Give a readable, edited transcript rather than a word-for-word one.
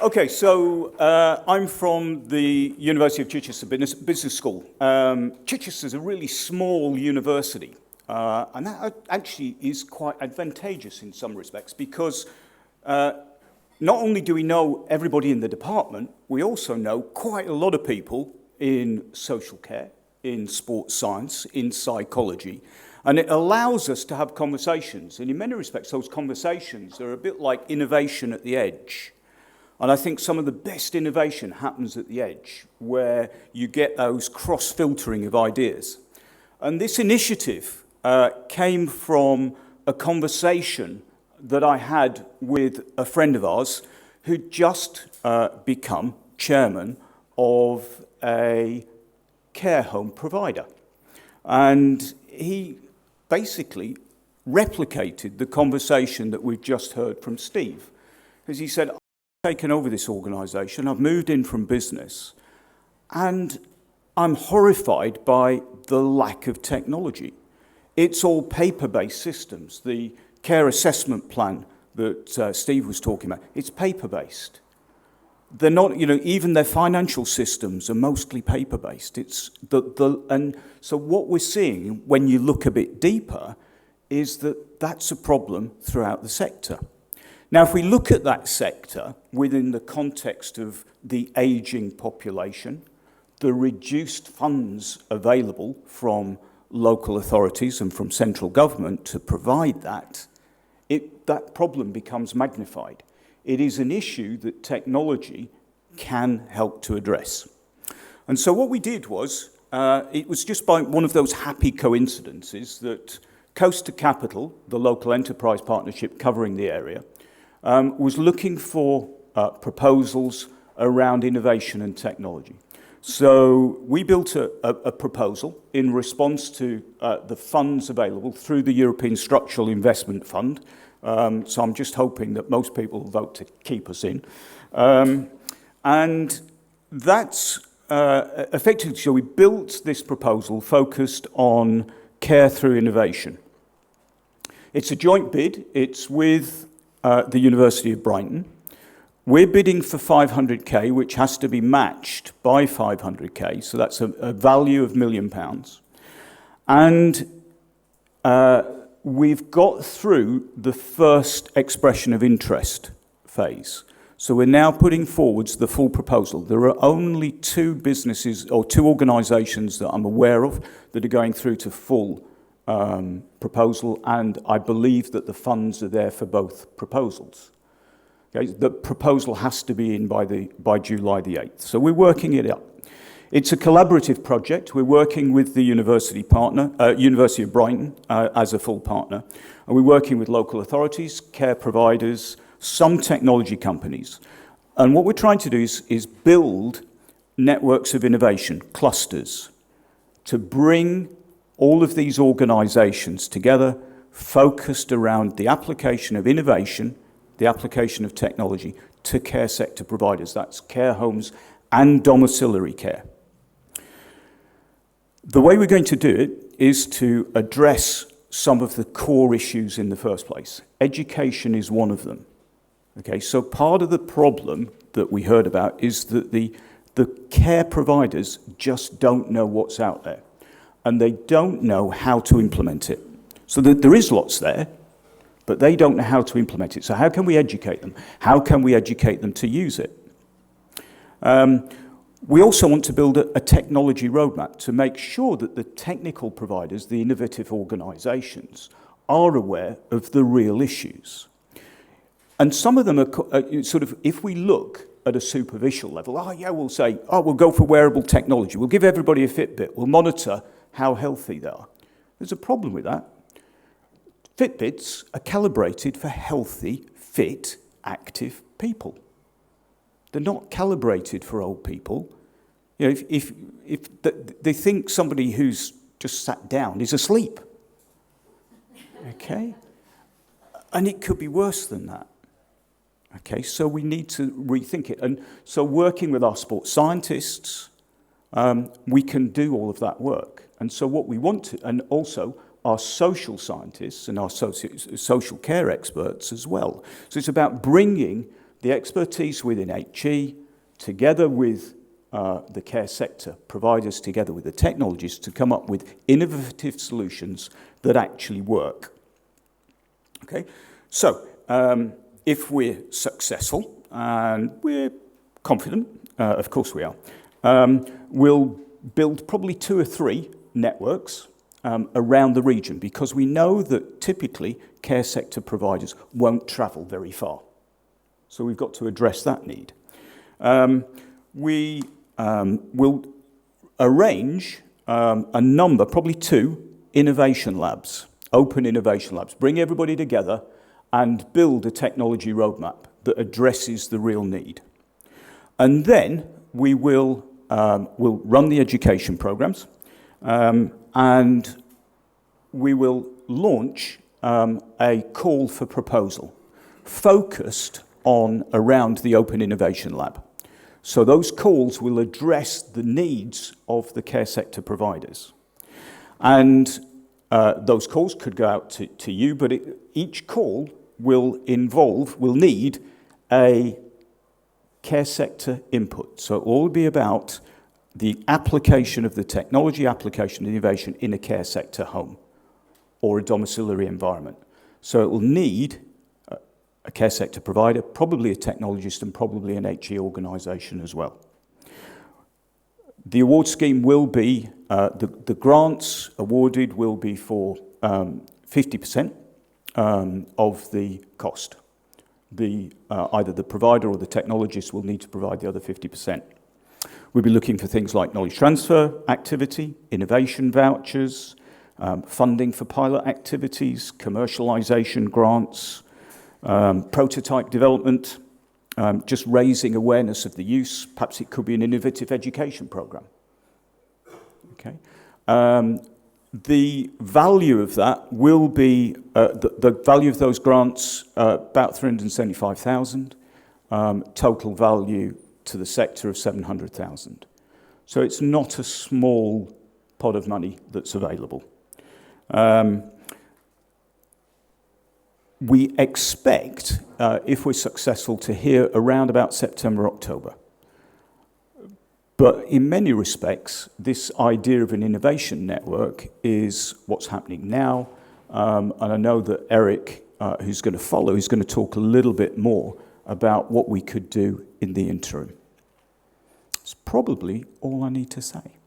Okay, so I'm from the University of Chichester Business School. Chichester is a really small university, and that actually is quite advantageous in some respects because not only do we know everybody in the department, we also know quite a lot of people in social care, in sports science, in psychology, and it allows us to have conversations. And in many respects, those conversations are a bit like innovation at the edge. And I think some of the best innovation happens at the edge, where you get those cross-filtering of ideas. And this initiative came from a conversation that I had with a friend of ours who'd just become chairman of a care home provider. And he basically replicated the conversation that we've just heard from Steve. Because he said, I've taken over this organisation, I've moved in from business, and I'm horrified by the lack of technology. It's all paper-based systems. The care assessment plan that Steve was talking about, it's paper-based. They're not, even their financial systems are mostly paper-based. And so what we're seeing when you look a bit deeper is that that's a problem throughout the sector. Now, if we look at that sector within the context of the ageing population, the reduced funds available from local authorities and from central government to provide that, that problem becomes magnified. It is an issue that technology can help to address. And so what we did was, it was just by one of those happy coincidences that Coast Capital, the local enterprise partnership covering the area, was looking for proposals around innovation and technology. So we built a proposal in response to the funds available through the European Structural Investment Fund. So I'm just hoping that most people will vote to keep us in. And that's effectively, so we built this proposal focused on care through innovation. It's a joint bid. It's with the University of Brighton. We're bidding for 500k, which has to be matched by 500k, so that's a value of £1 million. And we've got through the first expression of interest phase. So we're now putting forwards the full proposal. There are only two businesses or two organisations that I'm aware of that are going through to full proposal, and I believe that the funds are there for both proposals. Okay, the proposal has to be in by July the 8th. So we're working it up. It's a collaborative project. We're working with the university partner, University of Brighton, as a full partner. And we're working with local authorities, care providers, some technology companies. And what we're trying to do is build networks of innovation, clusters, to bring all of these organizations together, focused around the application of innovation, the application of technology to care sector providers. That's care homes and domiciliary care. The way we're going to do it is to address some of the core issues in the first place. Education is one of them. Okay, so part of the problem that we heard about is that the care providers just don't know what's out there, and they don't know how to implement it. So there is lots there, but they don't know how to implement it. So how can we educate them? How can we educate them to use it? We also want to build a technology roadmap to make sure that the technical providers, the innovative organizations, are aware of the real issues. And some of them are sort of, if we look at a superficial level, we'll say, we'll go for wearable technology. We'll give everybody a Fitbit. We'll monitor how healthy they are. There's a problem with that. Fitbits are calibrated for healthy, fit, active people. They're not calibrated for old people. If they think somebody who's just sat down is asleep, okay? And it could be worse than that. Okay, so we need to rethink it. And so working with our sports scientists, we can do all of that work. And so what we want to, and also our social scientists and our social care experts as well. So it's about bringing the expertise within HE, together with the care sector providers, together with the technologists, to come up with innovative solutions that actually work. Okay, so if we're successful, and we're confident, of course we are, we'll build probably 2 or 3 networks around the region, because we know that typically care sector providers won't travel very far. So we've got to address that need. We will arrange a number, probably 2, innovation labs, open innovation labs, bring everybody together and build a technology roadmap that addresses the real need. And then we will we'll run the education programs, and we will launch a call for proposal focused on around the Open Innovation Lab. So those calls will address the needs of the care sector providers. And those calls could go out to you, but each call will need a care sector input. So it will all be about the application of the technology, application of innovation in a care sector home or a domiciliary environment. So it will need a care sector provider, probably a technologist, and probably an HE organisation as well. The award scheme will be, the grants awarded will be for 50% of the cost. Either the provider or the technologist will need to provide the other 50%. We'll be looking for things like knowledge transfer activity, innovation vouchers, funding for pilot activities, commercialisation grants, prototype development, just raising awareness of the use. Perhaps it could be an innovative education programme. Okay. The value of that will be, the value of those grants, about 375,000, total value to the sector of 700,000. So it's not a small pot of money that's available. We expect, if we're successful, to hear around about September, October. But in many respects, this idea of an innovation network is what's happening now. And I know that Eric, who's going to follow, is going to talk a little bit more about what we could do in the interim. It's probably all I need to say.